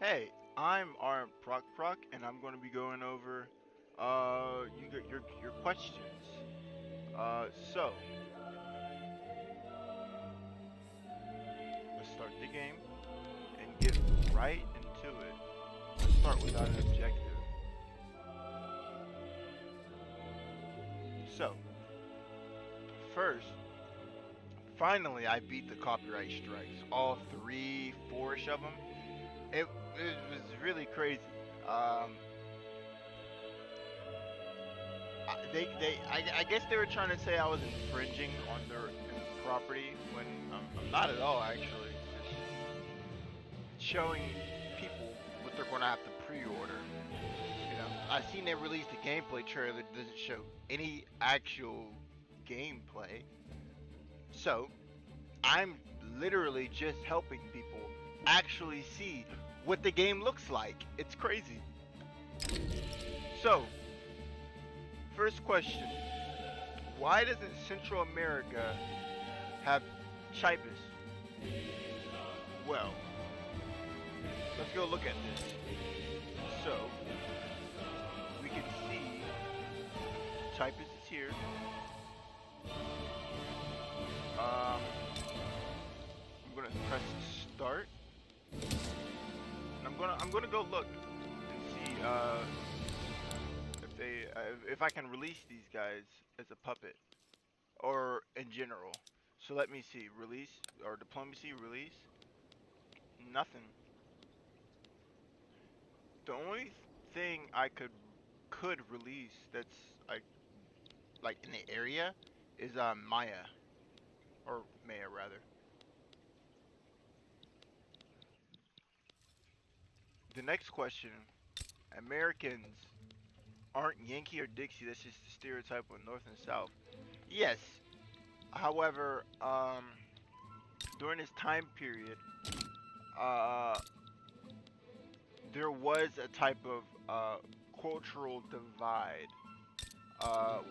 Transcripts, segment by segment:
Hey, I'm Rmprocproc, and I'm going to be going over your questions. So let's start the game and get right into it. Let's start without an objective. So first, finally, I beat the copyright strikes, all three, four-ish of them. It was really crazy. Um, I guess they were trying to say I was infringing on their property when I'm not at all actually. It's just showing people what they're going to have to pre-order. I seen they released a gameplay trailer that doesn't show any actual gameplay. So I'm literally just helping people actually see what the game looks like. It's crazy. So, first question. Why doesn't Central America have chibis? Well, let's go look at this. So, we can see chibis is here. I'm gonna press start. And I'm gonna go look and see if I can release these guys as a puppet or in general. So let me see, release or diplomacy release. Nothing. The only thing I could release that's like in the area is Maya or Maya rather. The next question: Americans aren't Yankee or Dixie. That's just the stereotype of North and South. Yes. However, during this time period, uh, there was a type of cultural divide,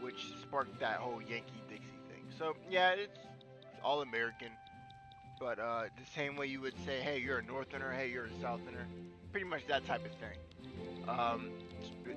which sparked that whole Yankee Dixie thing. So yeah, it's all American, but the same way you would say, hey, you're a Northerner, hey, you're a Southerner, pretty much that type of thing.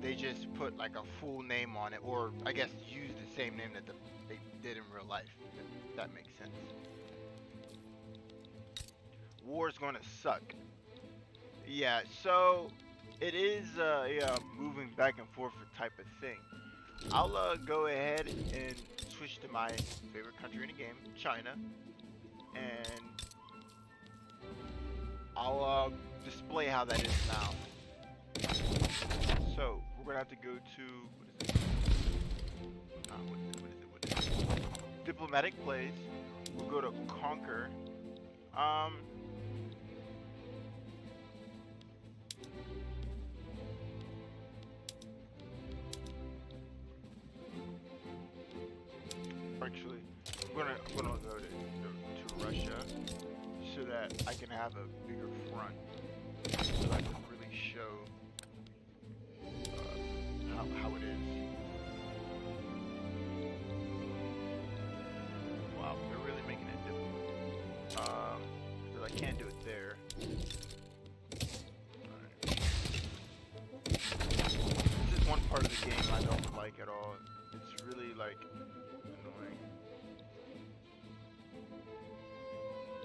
They just put like a full name on it, or I guess use the same name that they did in real life. If that makes sense. War's gonna suck. Yeah, so it is yeah, moving back and forth type of thing. I'll go ahead and switch to my favorite country in the game, China, and I'll display how that is now. So we're gonna have to go to what is it? What is it? Diplomatic plays. We'll go to conquer. Um, Actually, I'm gonna go to Russia so that I can have a bigger front, so I can really show how it is. Wow, they're really making it difficult. Because I can't do it there. Alright. This is one part of the game I don't like at all. It's really like annoying.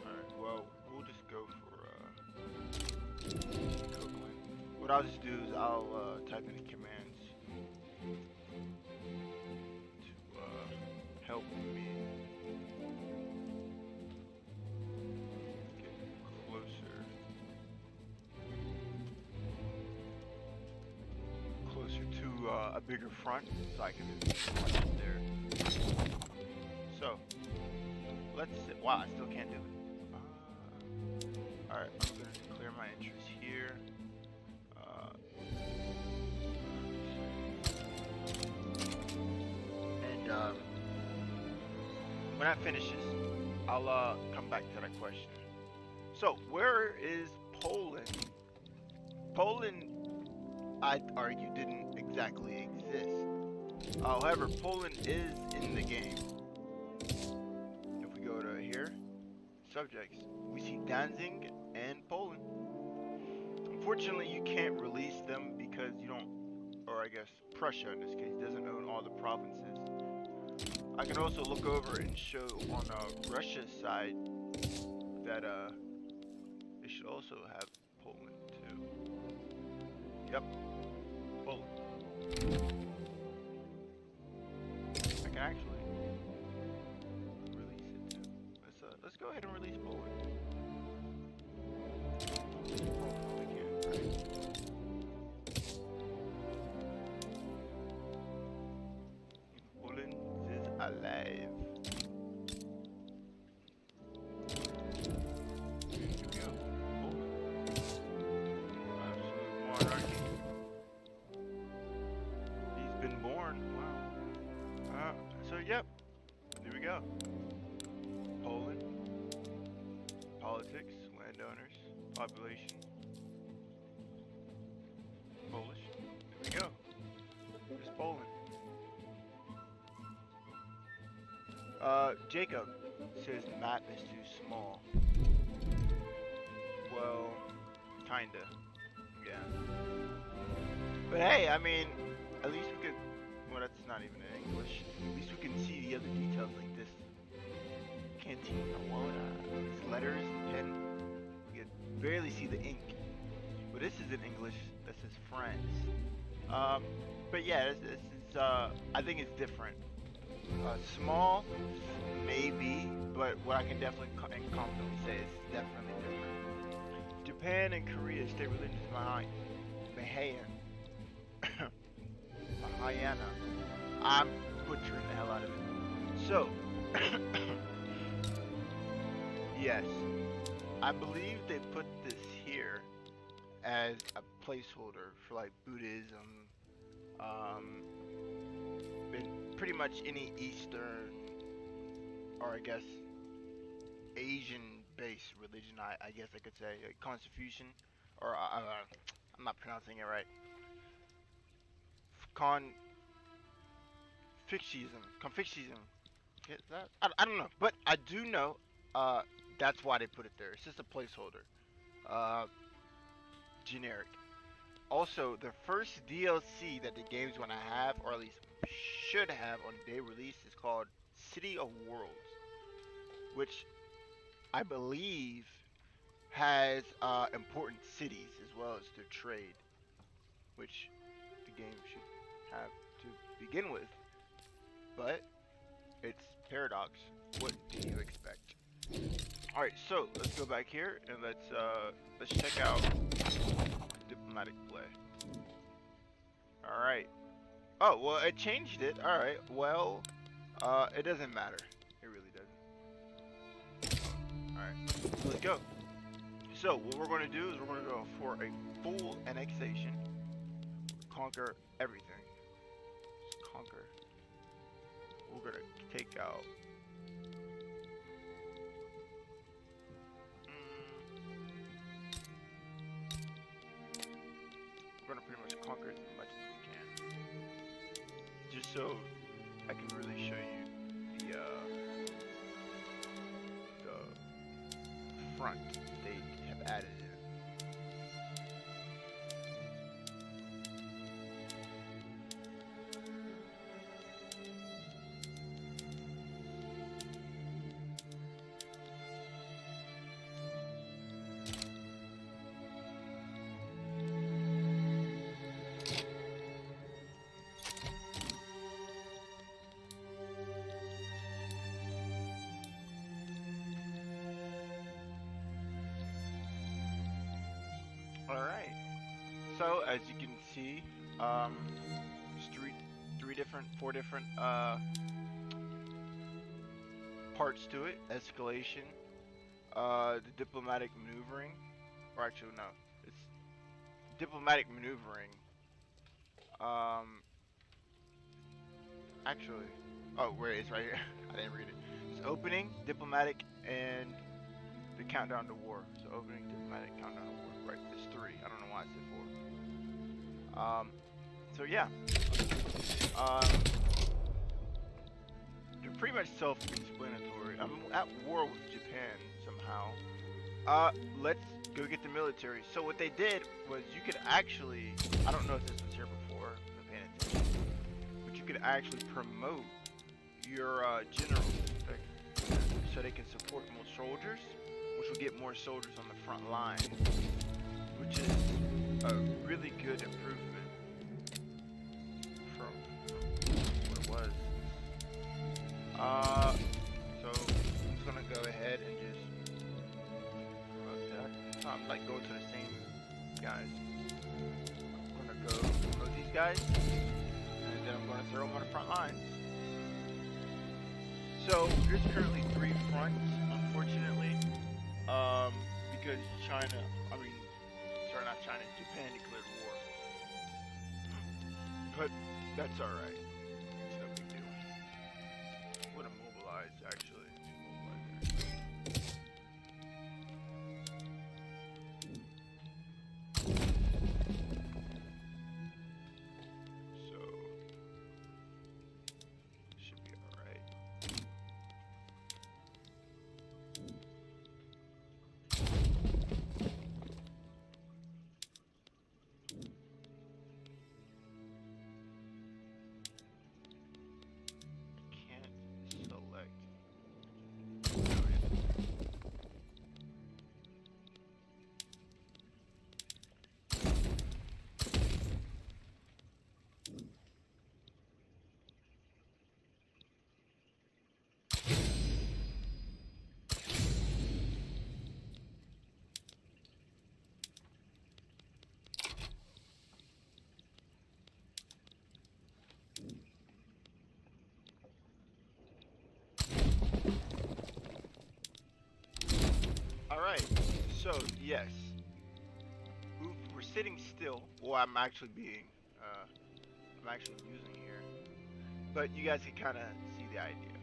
Alright, well, we'll just go for Copeland. What I'll just do is I'll type in the commands to help me get closer to a bigger front, so I can punch it there. So let's see. Wow, I still can't do it. Alright, I'm gonna declare my interest here. And when I finish this, I'll come back to that question. So, where is Poland? Poland, I'd argue, didn't exactly exist. However, Poland is in the game. If we go to here, subjects, we see Danzig and Poland. Unfortunately, you can't release them because you don't, or I guess Prussia in this case, doesn't own all the provinces. I can also look over and show on Russia's side that they should also have Poland too. Yep, Poland. I can actually release it too. Let's go ahead and release Poland. Oh, we can't, right? Poland is alive. Here we go. Poland. Absolute monarchy. He's been born. Wow. So yep. There we go. Poland. Politics, landowners, population. Polish. There we go. There's Poland. Jacob says the map is too small. Well, kinda. Yeah. But hey, I mean, at least we could. Well, that's not even in English. At least we can see the other details like this. Cantina, water, these letters, pen. You can barely see the ink. But this is in English. This is France. But yeah, this is. I think it's different. Small, maybe, but what I can definitely and confidently say is definitely different. Japan and Korea state religions behind Mahayan. Mahayana. I'm butchering the hell out of it. So, yes, I believe they put this here as a placeholder for like Buddhism, and pretty much any Eastern, or I guess Asian-based religion. I guess I could say like Confucian, or I'm not pronouncing it right. Confucianism. Is that? I don't know, but I do know that's why they put it there. It's just a placeholder, generic. Also, the first DLC that the game's gonna have, or at least should have on day release, is called City of Worlds, which I believe has important cities as well as their trade, which the game should have to begin with. But it's Paradox. What do you expect? All right, so let's go back here and let's check out diplomatic play. All right. Oh well, it changed it. All right. Well, it doesn't matter. It really doesn't. All right. Let's go. So what we're going to do is we're going to go for a full annexation. Conquer everything. Just conquer. We're going to take out. We're going to pretty much conquer as much as we can. Just so I can really show you the front they have added in. Alright, so as you can see, there's four different parts to it. Escalation, the diplomatic maneuvering, or actually no, it's diplomatic maneuvering. Actually, oh wait, it's right here. I didn't read it. It's opening, diplomatic, and the countdown to war. So opening, diplomatic, countdown to war. Right, there's three. I don't know why I said four. So yeah. They're pretty much self-explanatory. I'm at war with Japan somehow. Let's go get the military. So what they did was you could actually, I don't know if this was here before, I'm paying attention, but you could actually promote your generals so they can support more soldiers, which will get more soldiers on the front line, which is a really good improvement from what it was. So I'm just gonna go ahead and just promote that. So I'm like going to the same guys. I'm gonna go promote these guys, and then I'm gonna throw them on the front lines. So there's currently 3 fronts, unfortunately, because China, sorry, not China, Japan declared war. But that's alright. It's no big deal. I'm gonna mobilize, actually. Mobilize there. So, should be alright. Alright, so yes, we're sitting still. Well, I'm actually using here, but you guys can kind of see the idea.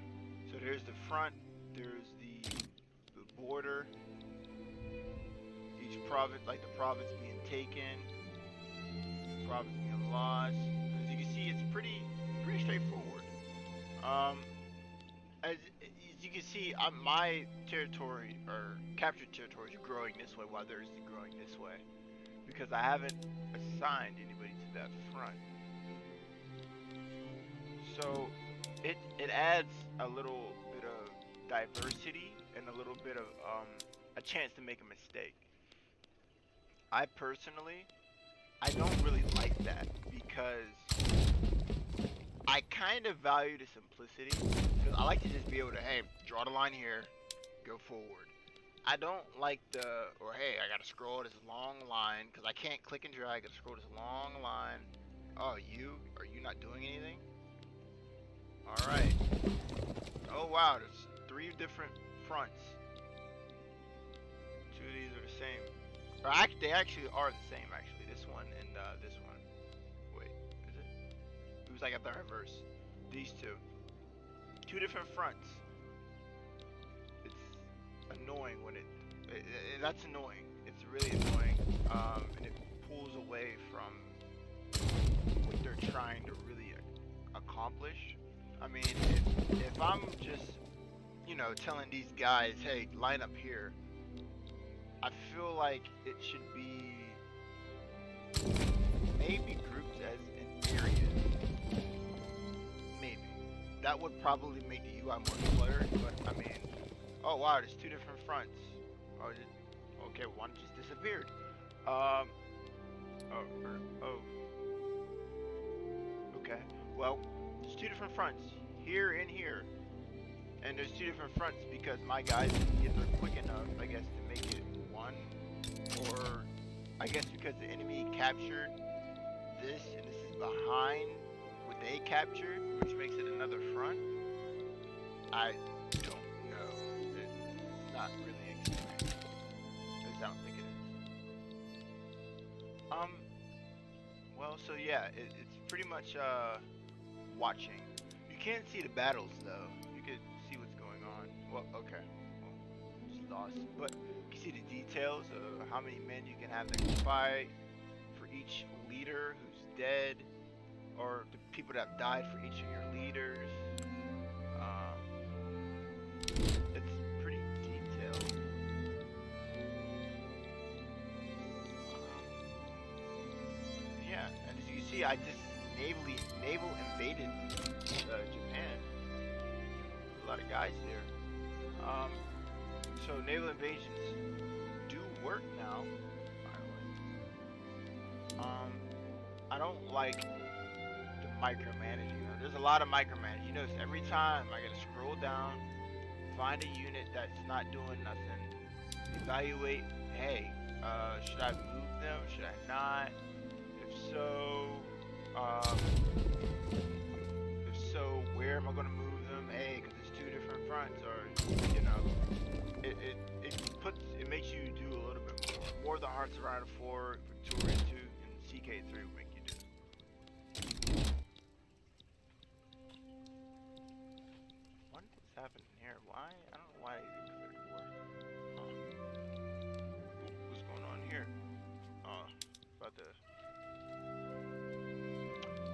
So there's the front, there's the border, each province, like the province being taken, province being lost. As you can see, it's pretty straightforward. As you can see, my territory, or captured territory, is growing this way while theirs is growing this way. Because I haven't assigned anybody to that front. So, it adds a little bit of diversity and a little bit of a chance to make a mistake. I personally, I don't really like that because I kind of value the simplicity, because I like to just be able to, hey, draw the line here, go forward. I don't like hey, I gotta scroll this long line, because I can't click and drag, I gotta scroll this long line. Oh, are you not doing anything? Alright. Oh wow, there's 3 different fronts. 2 of these are the same. Or they actually are the same, actually. This one and this one. Wait, is it? It was like at the reverse. These 2. 2 different fronts. It's annoying when that's annoying. It's really annoying. And it pulls away from what they're trying to really accomplish. I mean, if I'm just, telling these guys, hey, line up here, I feel like it should be maybe grouped as in areas. Maybe. That would probably make the UI more cluttered, but I mean, oh wow, there's 2 different fronts. Oh, okay, one just disappeared. Okay. Well, there's 2 different fronts, here and here. And there's 2 different fronts because my guys didn't get there quick enough, I guess, to make it one. Or, I guess because the enemy captured this, and this is behind what they captured, which makes it another front. I don't know. It's not really explained. At least I don't think it is. Well, so yeah, it's pretty much, watching. You can't see the battles, though. You could see what's going on. Well, okay. Well, just lost. But you can see the details of how many men you can have that can fight, for each leader who's dead, or the people that have died for each of your leaders. It's pretty detailed. see, I just naval invaded Japan. A lot of guys there. So naval invasions do work now. I don't like the micromanaging. There's a lot of micromanaging. You notice every time I gotta scroll down, find a unit that's not doing nothing, evaluate. Hey, should I move them? Should I not? If so, um, where am I gonna move them? Hey, because it's two different fronts, or it makes you do a little bit more than Hearts of Iron 4, Victoria 2, and CK3 will make you do. What is happening here? Why? I don't know why they declared war. What's going on here? About to.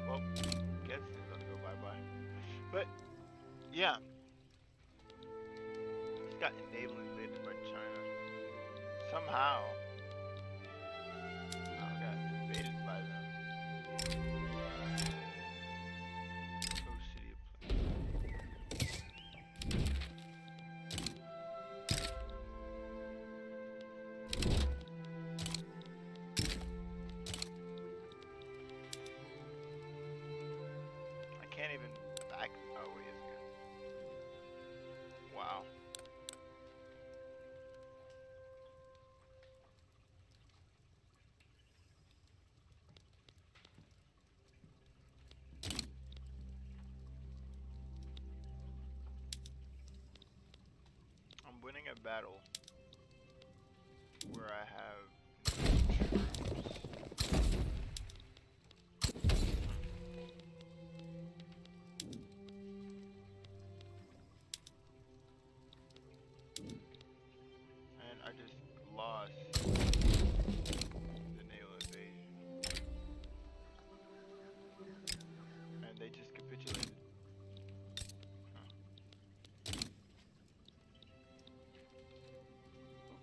Well, guess it's gonna go bye-bye. But yeah, it's got naval invaded by China. Somehow, I got invaded by them. Coast City of I can't even back. Oh, wait, it's good. Wow. I'm winning a battle where I have and I just lost the naval invasion, and they just capitulated. Huh.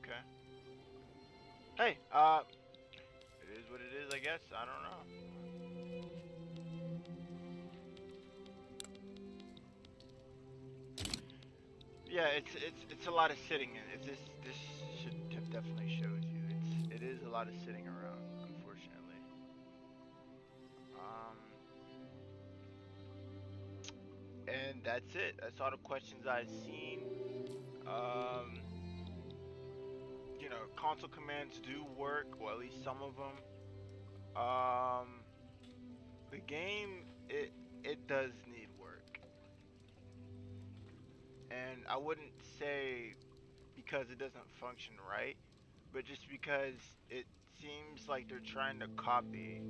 Okay. Hey, it is what it is, I guess. I don't know. Yeah, it's a lot of sitting in. If this should have definitely shows you. It is a lot of sitting around, unfortunately. Um, and that's it. That's all the questions I've seen. Um, console commands do work, or at least some of them. The game it does need work, and I wouldn't say because it doesn't function right, but just because it seems like they're trying to copy.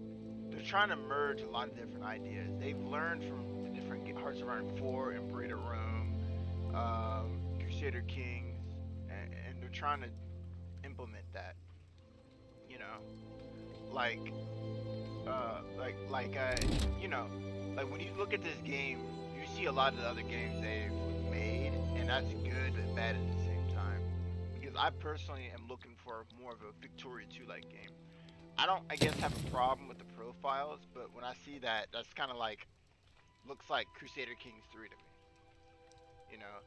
They're trying to merge a lot of different ideas. They've learned from the different Hearts of Iron 4, Emperor Rome, Crusader Kings, and they're trying to implement that. You know, like, like, like when you look at this game, you see a lot of the other games they've made, and that's good but bad at the same time. Because I personally am looking for more of a Victoria 2 like game. I don't, I guess, have a problem with the profiles, but when I see that, that's kind of like, looks like Crusader Kings 3 to me, you know?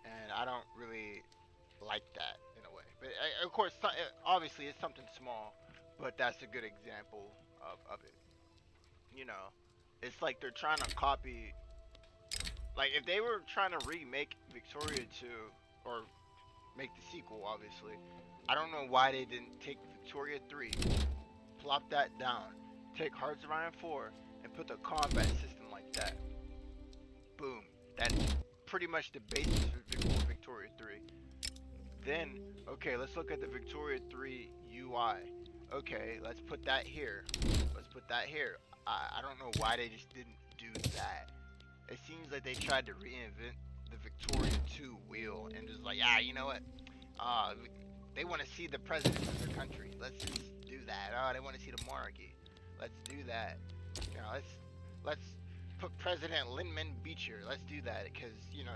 And I don't really like that in a way. But of course, obviously, it's something small, but that's a good example of it, you know? It's like they're trying to copy, like, if they were trying to remake Victoria 2, or make the sequel, obviously, I don't know why they didn't take Victoria 3, plop that down, take Hearts of Iron 4, and put the combat system like that. Boom. That's pretty much the basis for Victoria 3. Then, okay, let's look at the Victoria 3 UI. Okay, let's put that here. Let's put that here. I don't know why they just didn't do that. It seems like they tried to reinvent the Victoria 2 wheel and just like, you know what? They want to see the president of their country. Let's just do that. Oh, they want to see the monarchy. Let's do that. Let's put President Lyndon Beecher. Let's do that because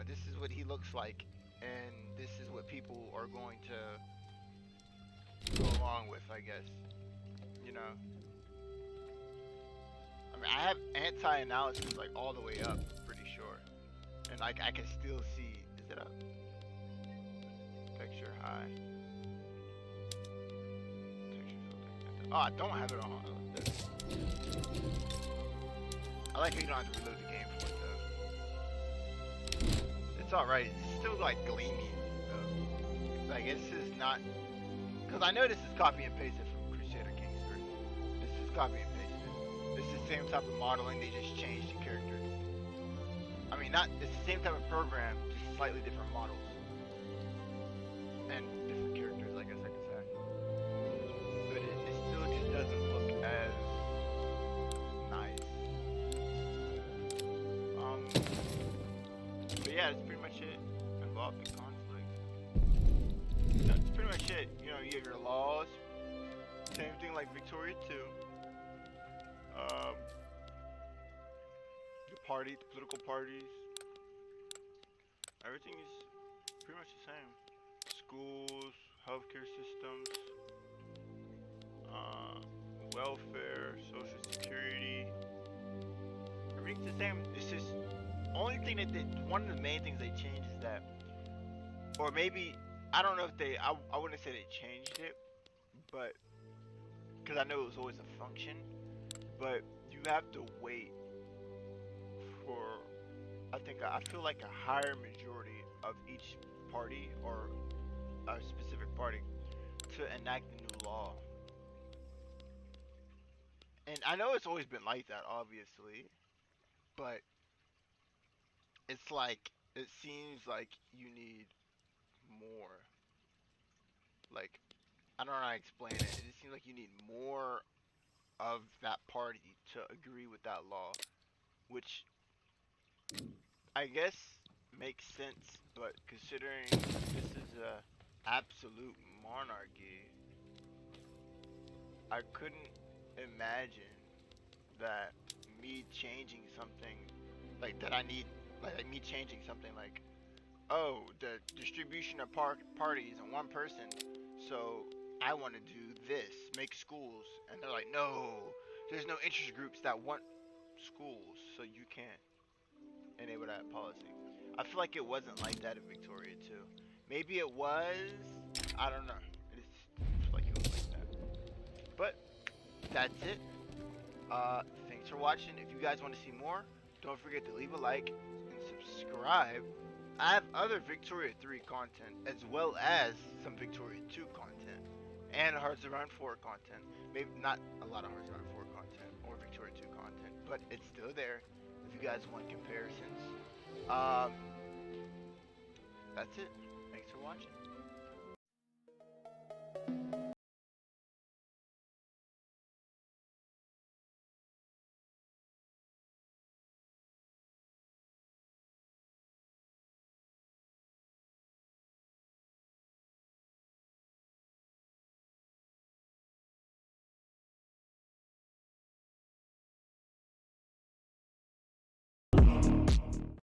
this is what he looks like, and this is what people are going to go along with, I guess. You know. mean, I have anti-analysis like all the way up, pretty sure, and like I can still see. Is it up? Texture high. Texture filter. Oh, I don't have it on. I like how you don't have to reload the game for it though. It's alright. It's still like gleamy though. Like this is not, because I know this is copy and pasted from Crusader Kings 3. This is copy and pasted. This is the same type of modeling. They just changed the characters. I mean, not. It's the same type of program, just slightly different models and different characters. I guess I could say. But it still just doesn't look as nice. But yeah, that's pretty much it. Involving conflict. That's pretty much it. You know, you have your laws. Same thing like Victoria 2. The party, the political parties. Everything is pretty much the same. Schools, healthcare systems, welfare, social security. Everything's the same. It's just only thing that one of the main things they changed is that, or maybe I don't know if they. I wouldn't say they changed it, but because I know it was always a function, but you have to wait for. I feel like a higher majority of each party or a specific party to enact a new law. And I know it's always been like that, obviously, but it's like it seems like you need more. Like I don't know how to explain it. It just seems like you need more of that party to agree with that law, which I guess makes sense. But considering this is a absolute monarchy, I couldn't imagine that me changing something like that I need, like me changing something like, oh, the distribution of parties and one person, so I want to do this, make schools, and they're like, no, there's no interest groups that want schools, so you can't enable that policy. I feel like it wasn't like that in Victoria too. Maybe it was. I don't know. It just feels like it was like that. But that's it. Thanks for watching. If you guys want to see more, don't forget to leave a like and subscribe. I have other Victoria 3 content as well as some Victoria 2 content and Hearts of Iron 4 content. Maybe not a lot of Hearts of Iron 4 content or Victoria 2 content, but it's still there if you guys want comparisons. That's it. Thanks for watching.